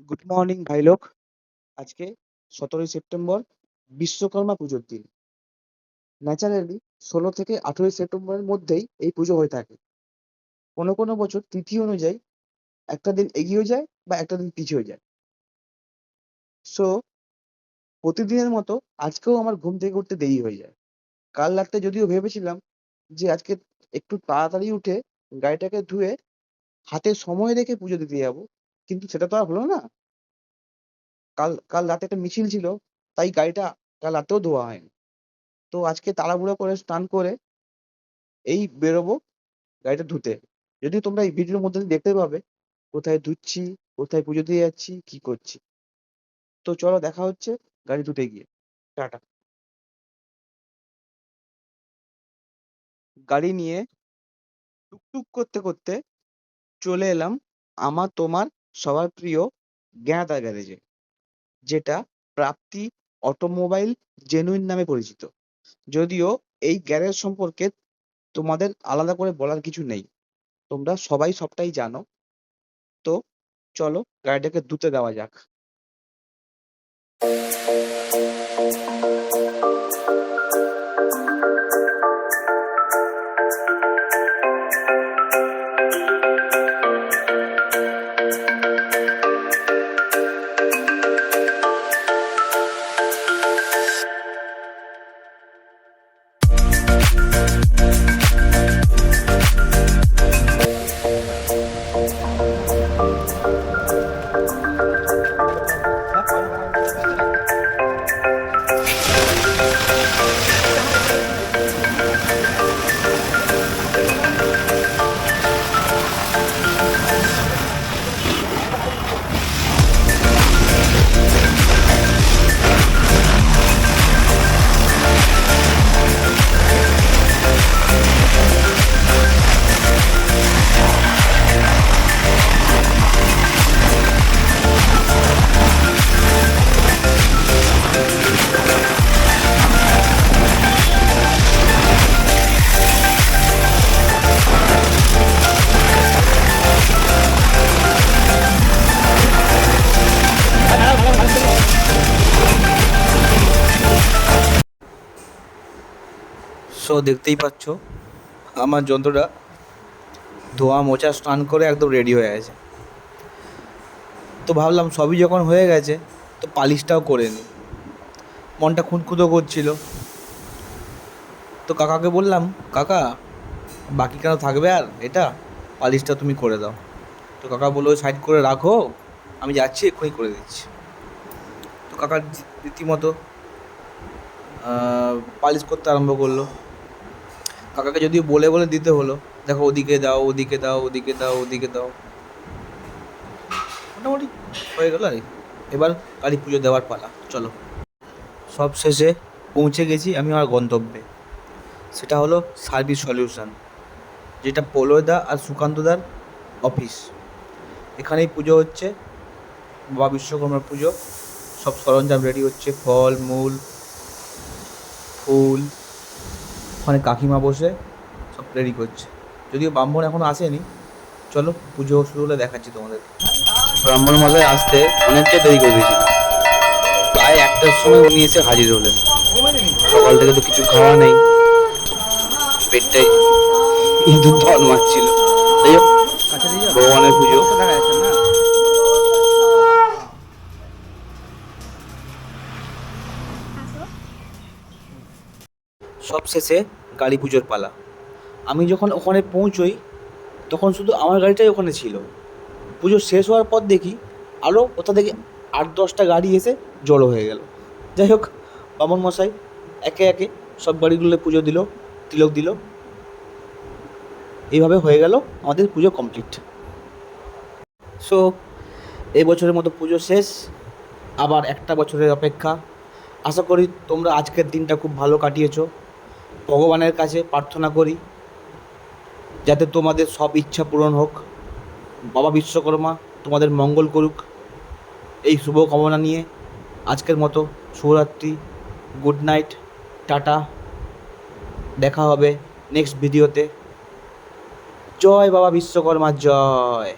Good morning ভাই লোক। আজকে 17ই সেপ্টেম্বর, বিশ্বকর্মা পুজোর দিন। ন্যাচারালি 16 থেকে 18 সেপ্টেম্বরের মধ্যেই এই পুজো হয়ে থাকে। কোনো কোনো বছর তিথি অনুযায়ী একটা দিন এগিয়েও যায় বা একটা দিন পিছিয়েও যায়। সো প্রতিদিনের মতো আজকেও আমার ঘুম থেকে উঠতে দেরি হয়ে যায়। কাল রাত্রে যদিও ভেবেছিলাম যে আজকে একটু তাড়াতাড়ি উঠে গাড়িটাকে ধুয়ে হাতে সময় রেখে পুজো দিতে যাবো, কিন্তু সেটা তো আর হলো না। কাল কাল রাতে একটা মিছিল ছিল, তাই গাড়িটা কাল রাতেও ধোয়া হয়নি। তো আজকে তাড়াহুড়ো করে স্নান করে এই বেরোবো গাড়িটা ধুতে। যদিও তোমরা এই ভিডিওর মধ্যে দিয়ে দেখতে পাবে কোথায় ধুচ্ছি, কোথায় পুজো দিয়ে যাচ্ছি, কি করছি। তো চলো দেখা হচ্ছে গাড়ি ধুতে গিয়ে। টাটা। গাড়ি নিয়ে টুকটুক করতে করতে চলে এলাম আমার তোমার সবার প্রিয় জ্ঞানদা গ্যারেজে, যেটা প্রাপ্তি অটোমোবাইল জেনুইন নামে পরিচিত। যদিও এই গ্যারেজ সম্পর্কে তোমাদের আলাদা করে বলার কিছু নেই, তোমরা সবাই সবটাই জানো। তো চলো গাড়িটাকে ধুতে দেওয়া যাক। সো দেখতেই পাচ্ছ আমার যন্ত্রটা ধোয়া মোছা স্নান করে একদম রেডি হয়ে গেছে। তো ভাবলাম সবই যখন হয়ে গেছে তো পালিশটাও করে নিই। মনটা খুঁতখুঁতো করছিল, তো কাকাকে বললাম, কাকা বাকি কেন থাকবে আর এটা, পালিশটা তুমি করে দাও। তো কাকা বললো সাইড করে রাখো, আমি যাচ্ছি এক্ষুনি করে দিচ্ছি। তো কাকা রীতিমতো পালিশ করতে আরম্ভ করলো। কাকাকে যদিও বলে বলে দিতে হলো, দেখো ওদিকে দাও, ওদিকে দাও, ওদিকে দাও, ওদিকে দাও। মোটামুটি হয়ে গেল আর এবার কালী পুজো দেওয়ার পালা। চলো। সব শেষে পৌঁছে গেছি আমি আমার গন্তব্যে, সেটা হলো সার্ভিস সলিউশন, যেটা পলয়দা আর সুকান্তদার অফিস। এখানেই পুজো হচ্ছে, বাবা বিশ্বকর্মার পুজো। সব সরঞ্জাম রেডি হচ্ছে, ফল মূল ফুল। ওখানে কাকিমা বসে সব রেডি করছে, যদিও ব্রাহ্মণ এখনও আসেনি। চলো পুজো শুরু হলে দেখাচ্ছি তোমাদের। ব্রাহ্মণ মশাই আসতে অনেকটা দেরি করে দিয়েছিল, প্রায় 1টার সময় উনি এসে হাজির হলেন। সকাল থেকে তো কিছু খাওয়া নেই, পেটটাই ইঁদুর দল মারছিল। যাই হোক, ভগবানের পুজো। সব শেষে গাড়ি পুজোর পালা। আমি যখন ওখানে পৌঁছোই তখন শুধু আমার গাড়িটাই ওখানে ছিল। পুজো শেষ হওয়ার পর দেখি আরও কোথা থেকে 8-10টা গাড়ি এসে জড়ো হয়ে গেল। যাই হোক, বামন মশাই একে একে সব গাড়িগুলো পুজো দিল, তিলক দিল। এইভাবে হয়ে গেল আমাদের পুজো কমপ্লিট। সো এই বছরের মতো পুজো শেষ, আবার একটা বছরের অপেক্ষা। আশা করি তোমরা আজকের দিনটা খুব ভালো কাটিয়েছো। ভগবানের কাছে প্রার্থনা করি যাতে তোমাদের সব ইচ্ছা পূরণ হোক, বাবা বিশ্বকর্মা তোমাদের মঙ্গল করুক, এই শুভ কামনা নিয়ে আজকের মতো শুভরাত্রি, গুড নাইট, টাটা। দেখা হবে নেক্সট ভিডিওতে। জয় বাবা বিশ্বকর্মা, জয়।